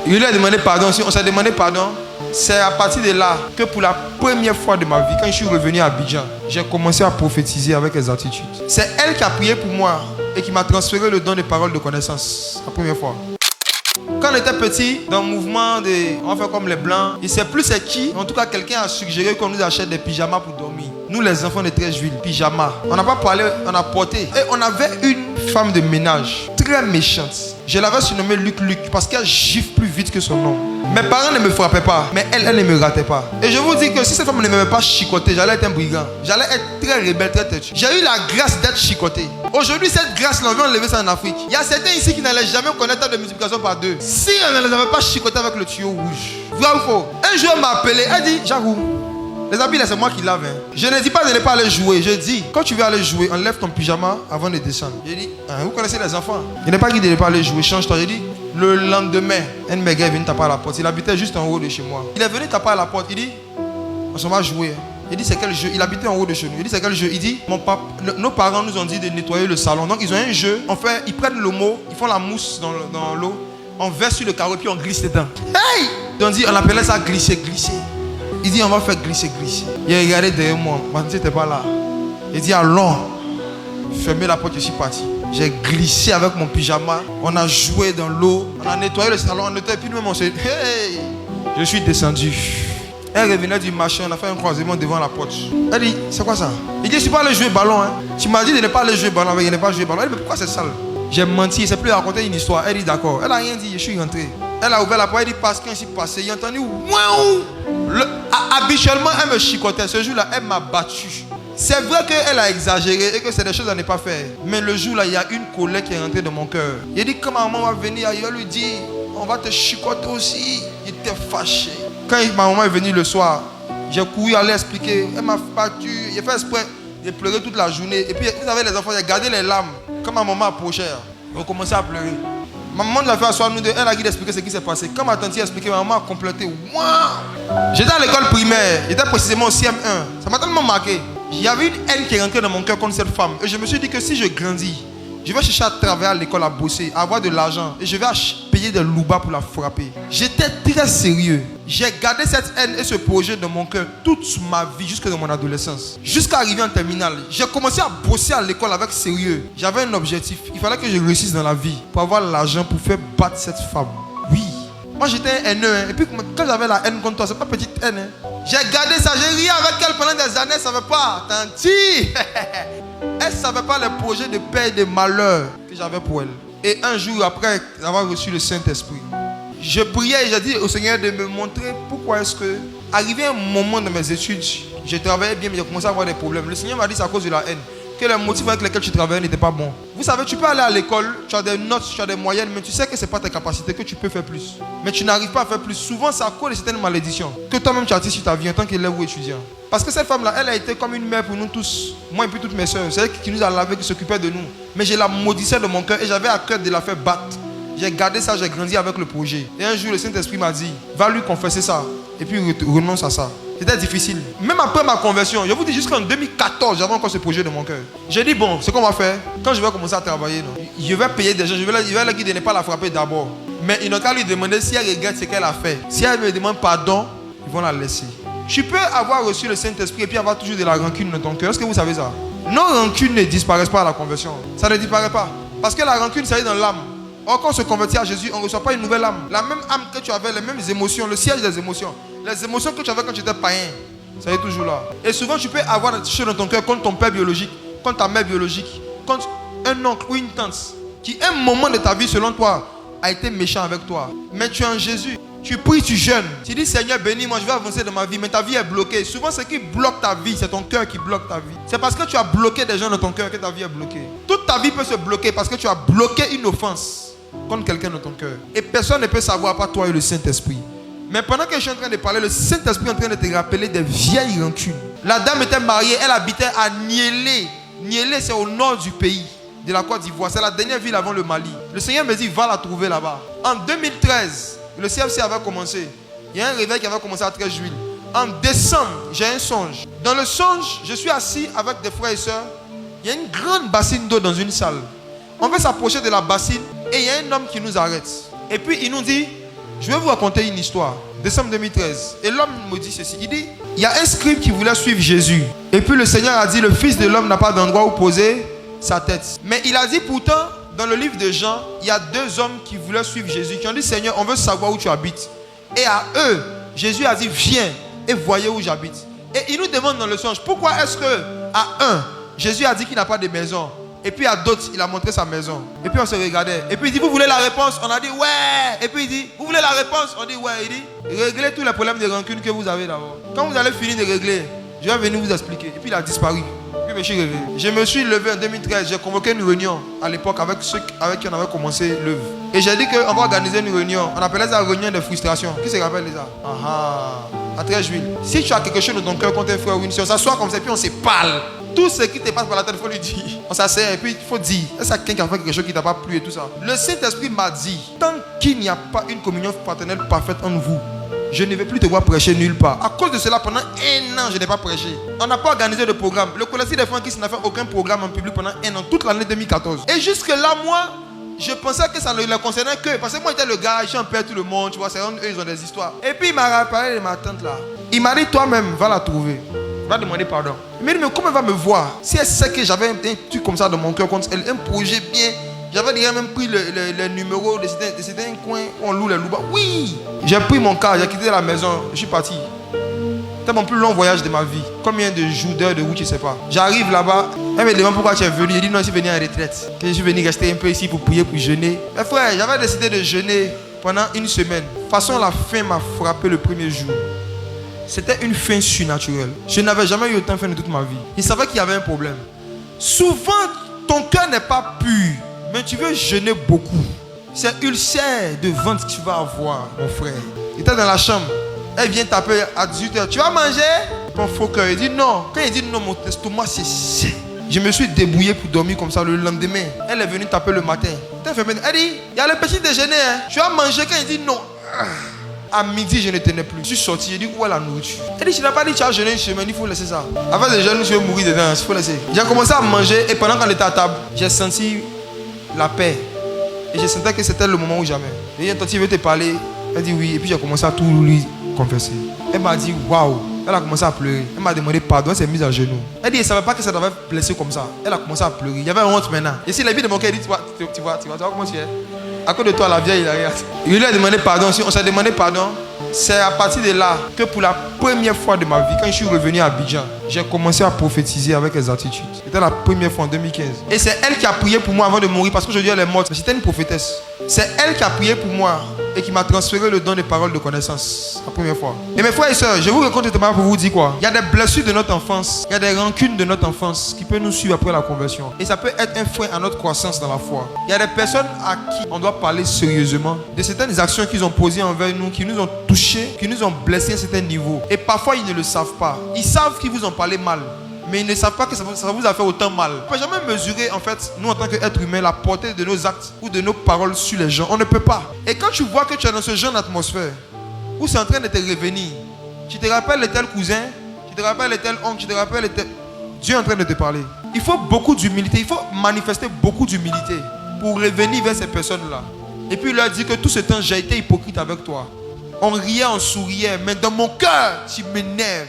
Il lui a demandé pardon. Si on s'est demandé pardon, c'est à partir de là que pour la première fois de ma vie, quand je suis revenu à Abidjan, j'ai commencé à prophétiser avec exactitude. C'est elle qui a prié pour moi et qui m'a transféré le don de parole de connaissance. La première fois. Quand on était petit, dans le mouvement on fait comme les blancs, il ne sait plus c'est qui. En tout cas, quelqu'un a suggéré qu'on nous achète des pyjamas pour dormir. Nous, les enfants de 13 juillet, pyjamas. On n'a pas parlé, on a porté. Et on avait une femme de ménage très méchante. Je l'avais surnommée Luc parce qu'elle gifle plus vite que son nom. Mes parents ne me frappaient pas, mais elle ne me ratait pas. Et je vous dis que si cette femme ne m'avait pas chicoté, j'allais être un brigand. J'allais être très rebelle, très têtu. J'ai eu la grâce d'être chicoté. Aujourd'hui, cette grâce-là, on vient enlever ça en Afrique. Il y a certains ici qui n'allaient jamais connaître de multiplication par 2. Si on ne les avait pas chicotés avec le tuyau rouge. Vrai ou faux? Un jour, elle m'a appelé, elle dit, Jarou, les habits là, c'est moi qui lave. Je ne dis pas de ne pas aller jouer. Je dis, quand tu veux aller jouer, enlève ton pyjama avant de descendre. Je dis, vous connaissez les enfants. Je n'ai pas dit de ne pas aller jouer, change-toi. Je dis, le lendemain, un mec est venu taper à la porte. Il habitait juste en haut de chez moi. Il est venu taper à la porte. Il dit, on s'en va jouer. Il dit, c'est quel jeu? Il habitait en haut de chez nous. Il dit, c'est quel jeu? Il dit, nos parents nous ont dit de nettoyer le salon. Donc, ils ont un jeu. Ils prennent le mot, ils font la mousse dans l'eau. On verse sur le carreau, puis on glisse dedans. Hey! Donc, on appelait ça glisser. Il dit, on va faire glisser. Il a regardé derrière moi. Mathieu n'était pas là. Il dit, allons. Fermez la porte, je suis parti. J'ai glissé avec mon pyjama. On a joué dans l'eau. On a nettoyé le salon. On nettoyé. Puis nous-mêmes, on s'est dit, hey! Je suis descendu. Elle revenait du marché. On a fait un croisement devant la porte. Elle dit, c'est quoi ça? Il dit, je ne suis pas allé jouer ballon. Tu m'as dit de ne pas aller jouer ballon. Il n'est pas joué ballon. Elle dit, mais pourquoi c'est sale? J'ai menti. C'est plus raconter une histoire. Elle dit, d'accord. Elle n'a rien dit. Je suis rentré. Elle a ouvert la porte. Elle dit, parce qu'un s'est passé. Il a entendu, waouh! Habituellement, elle me chicotait. Ce jour-là, elle m'a battu. C'est vrai qu'elle a exagéré et que c'est des choses à ne pas faire. Mais le jour-là, il y a une colère qui est rentrée dans mon cœur. Il a dit, quand ma maman va venir, il va lui dire, on va te chicoter aussi. Il était fâché. Quand ma maman est venue le soir, j'ai couru aller expliquer. Elle m'a battu. J'ai fait exprès. J'ai pleuré toute la journée. Et puis, vous savez, les enfants, j'ai gardé les larmes. Quand ma maman approchait, on commençait à pleurer. Ma maman nous a fait asseoir nous deux. Elle a dit d'expliquer ce qui s'est passé. Quand ma tante a expliqué, ma maman a complété. Wow! J'étais à l'école primaire. J'étais précisément au CM1. Ça m'a tellement marqué. Il y avait une haine qui est rentrée dans mon cœur contre cette femme. Et je me suis dit que si je grandis, je vais chercher à travailler à l'école, à bosser, à avoir de l'argent. Et je vais payer des loubas pour la frapper. J'étais très sérieux. J'ai gardé cette haine et ce projet dans mon cœur toute ma vie, jusqu'à mon adolescence. Jusqu'à arriver en terminale. J'ai commencé à bosser à l'école avec sérieux. J'avais un objectif. Il fallait que je réussisse dans la vie pour avoir l'argent pour faire battre cette femme. Oui. Moi j'étais un haineux. Et puis quand j'avais la haine contre toi, c'est pas petite haine. J'ai gardé ça. J'ai ri avec elle pendant des années. Elle ne savait pas. Tanti. Elle ne savait pas les projets de paix et de malheur que j'avais pour elle. Et un jour après avoir reçu le Saint-Esprit, je priais et j'ai dit au Seigneur de me montrer pourquoi est-ce que, arrivé un moment dans mes études, je travaillais bien mais j'ai commencé à avoir des problèmes. Le Seigneur m'a dit c'est à cause de la haine, que les motifs avec lesquels tu travaillais n'étaient pas bons. Vous savez, tu peux aller à l'école, tu as des notes, tu as des moyennes, mais tu sais que ce n'est pas tes capacités, que tu peux faire plus. Mais tu n'arrives pas à faire plus. Souvent, c'est à cause de certaines malédictions que toi-même tu as tiré sur ta vie en tant qu'élève ou étudiant. Parce que cette femme-là, elle a été comme une mère pour nous tous, moi et puis toutes mes soeurs. C'est elle qui nous a lavé, qui s'occupait de nous. Mais je la maudissais de mon cœur et j'avais à cœur de la faire battre. J'ai gardé ça, j'ai grandi avec le projet. Et un jour, le Saint-Esprit m'a dit, va lui confesser ça. Et puis renonce à ça. C'était difficile. Même après ma conversion, je vous dis jusqu'en 2014, j'avais encore ce projet de mon cœur. J'ai dit, bon, ce qu'on va faire, quand je vais commencer à travailler, non, je vais payer des gens, je vais leur dire de ne pas la frapper d'abord. Mais ils n'ont qu'à lui demander si elle regrette ce qu'elle a fait. Si elle me demande pardon, ils vont la laisser. Tu peux avoir reçu le Saint-Esprit et puis avoir toujours de la rancune dans ton cœur. Est-ce que vous savez ça? Nos rancunes ne disparaissent pas à la conversion. Ça ne disparaît pas. Parce que la rancune, ça est dans l'âme. Or, quand on se convertit à Jésus, on ne reçoit pas une nouvelle âme. La même âme que tu avais, les mêmes émotions, le siège des émotions. Les émotions que tu avais quand tu étais païen, ça est toujours là. Et souvent, tu peux avoir des choses dans ton cœur contre ton père biologique, contre ta mère biologique, contre un oncle ou une tante qui, un moment de ta vie, selon toi, a été méchant avec toi. Mais tu es en Jésus. Tu pries, tu jeûnes. Tu dis, Seigneur, bénis-moi, je vais avancer dans ma vie. Mais ta vie est bloquée. Souvent, ce qui bloque ta vie, c'est ton cœur qui bloque ta vie. C'est parce que tu as bloqué des gens dans ton cœur que ta vie est bloquée. Toute ta vie peut se bloquer parce que tu as bloqué une offense contre quelqu'un dans ton cœur. Et personne ne peut savoir, à part toi et le Saint-Esprit. Mais pendant que je suis en train de parler, le Saint-Esprit est en train de te rappeler des vieilles rancunes. La dame était mariée, elle habitait à Niélé. Niélé, c'est au nord du pays, de la Côte d'Ivoire. C'est la dernière ville avant le Mali. Le Seigneur me dit, va la trouver là-bas. En 2013, le CFC avait commencé. Il y a un réveil qui avait commencé à 13 juillet. En décembre, j'ai un songe. Dans le songe, je suis assis avec des frères et sœurs. Il y a une grande bassine d'eau dans une salle. On veut s'approcher de la bassine et il y a un homme qui nous arrête. Et puis il nous dit, Je vais vous raconter une histoire. Décembre 2013. Et l'homme me dit ceci. Il dit, il y a un scribe qui voulait suivre Jésus. Et puis le Seigneur a dit, le Fils de l'homme n'a pas d'endroit où poser sa tête. Mais il a dit pourtant, dans le livre de Jean, il y a deux hommes qui voulaient suivre Jésus, qui ont dit, Seigneur, on veut savoir où tu habites. Et à eux, Jésus a dit, viens et voyez où j'habite. Et il nous demande dans le songe, pourquoi est-ce que à un, Jésus a dit qu'il n'a pas de maison. Et puis à d'autres, il a montré sa maison. Et puis on se regardait. Et puis il dit, vous voulez la réponse? On a dit, ouais. Et puis il dit, vous voulez la réponse? On dit, ouais. Il dit, réglez tous les problèmes de rancune que vous avez d'abord. Quand vous allez finir de régler, je vais venir vous expliquer. Et puis il a disparu. Puis je me suis réveillé. Je me suis levé en 2013. J'ai convoqué une réunion à l'époque avec ceux avec qui on avait commencé l'œuvre. Et j'ai dit qu'on va organiser une réunion. On appelait ça réunion de frustration. Qui se rappelle de ça? À 13 juillet. Si tu as quelque chose dans ton cœur contre un frère ou une soeur, on s'assoit comme ça et puis on se parle. Tout ce qui te passe par la tête, il faut lui dire. On s'assied et puis il faut dire. Est-ce qu'il y a quelqu'un qui a fait quelque chose qui ne t'a pas plu et tout ça? Le Saint-Esprit m'a dit, tant qu'il n'y a pas une communion fraternelle parfaite entre vous, je ne vais plus te voir prêcher nulle part. À cause de cela, pendant 1 an, je n'ai pas prêché. On n'a pas organisé de programme. Le collectif des frères qui n'a fait aucun programme en public pendant 1 an, toute l'année 2014. Et jusque-là, moi, je pensais que ça ne les concernait que. Parce que moi, j'étais le gars, je suis un père tout le monde, tu vois, eux, ils ont des histoires. Et puis, il m'a rappelé de ma tante là. Il m'a dit, toi-même, va la trouver. Va demander pardon. Il m'a dit, mais comment elle va me voir? Si elle sait que j'avais un truc comme ça dans mon cœur contre elle, un projet bien. J'avais déjà même pris le numéro de certains coins où on loue les loups. Oui! J'ai pris mon car, j'ai quitté la maison, je suis parti. C'était mon plus long voyage de ma vie. Combien de jours, d'heures de route, je ne sais pas. J'arrive là-bas, elle me demande pourquoi tu es venu. Il dit non, je suis venu en retraite. Je suis venu rester un peu ici pour prier, pour jeûner. Mais frère, j'avais décidé de jeûner pendant 1 semaine. De toute façon, la faim m'a frappé le premier jour. C'était une faim surnaturelle. Je n'avais jamais eu autant de faim de toute ma vie. Il savait qu'il y avait un problème. Souvent, ton cœur n'est pas pur, mais tu veux jeûner beaucoup. C'est ulcère de ventre que tu vas avoir, mon frère. Il était dans la chambre. Elle vient taper à 18h. Tu vas manger? Ton faux cœur. Il dit non. Quand il dit non, mon estomac c'est sec. Je me suis débrouillé pour dormir comme ça le lendemain. Elle est venue taper le matin. Elle dit, il y a le petit déjeuner. Hein. Tu vas manger? Quand il dit non. À midi, je ne tenais plus. Je suis sorti. Je dis, où est la nourriture? Elle dit, tu n'as pas dit, tu as jeûné une semaine, il faut laisser ça. Avant de jeûner, je vais mourir dedans, il faut laisser. J'ai commencé à manger et pendant qu'on était à table, j'ai senti la paix. Et je sentais que c'était le moment où jamais. Et j'ai dit, il veut te parler. Elle dit oui. Et puis j'ai commencé à tout lui confesser. Elle m'a dit, waouh. Elle a commencé à pleurer. Elle m'a demandé pardon, elle s'est mise à genoux. Elle dit, elle ne savait pas que ça devait blesser comme ça. Elle a commencé à pleurer. Il y avait honte maintenant. Et si la vie de mon cœur, elle dit, tu vois comment tu es? À cause de toi, la vieille, il a rien. Il lui a demandé pardon. Si on s'est demandé pardon, c'est à partir de là que pour la première fois de ma vie, quand je suis revenu à Abidjan, j'ai commencé à prophétiser avec les attitudes. C'était la première fois en 2015. Et c'est elle qui a prié pour moi avant de mourir parce qu'aujourd'hui elle est morte. Mais c'était une prophétesse. C'est elle qui a prié pour moi et qui m'a transféré le don des paroles de connaissance. La première fois. Et mes frères et sœurs, je vous raconte pour vous dire quoi? Il y a des blessures de notre enfance, il y a des rancunes de notre enfance qui peuvent nous suivre après la conversion. Et ça peut être un frein à notre croissance dans la foi. Il y a des personnes à qui on doit parler sérieusement de certaines actions qu'ils ont posées envers nous, qui nous ont touchés, qui nous ont blessés à un certain niveau. Et parfois ils ne le savent pas. Ils savent qu'ils vous ont parlé mal, mais ils ne savent pas que ça vous a fait autant mal. On ne peut jamais mesurer, en fait, nous en tant qu'êtres humains, la portée de nos actes ou de nos paroles sur les gens. On ne peut pas. Et quand tu vois que tu es dans ce genre d'atmosphère, où c'est en train de te revenir, tu te rappelles de tel cousin, tu te rappelles de tel oncle, tu te rappelles de tel... Dieu est en train de te parler. Il faut beaucoup d'humilité, il faut manifester beaucoup d'humilité pour revenir vers ces personnes-là. Et puis il leur dit que tout ce temps, j'ai été hypocrite avec toi. On riait, on souriait, mais dans mon cœur, tu m'énerves.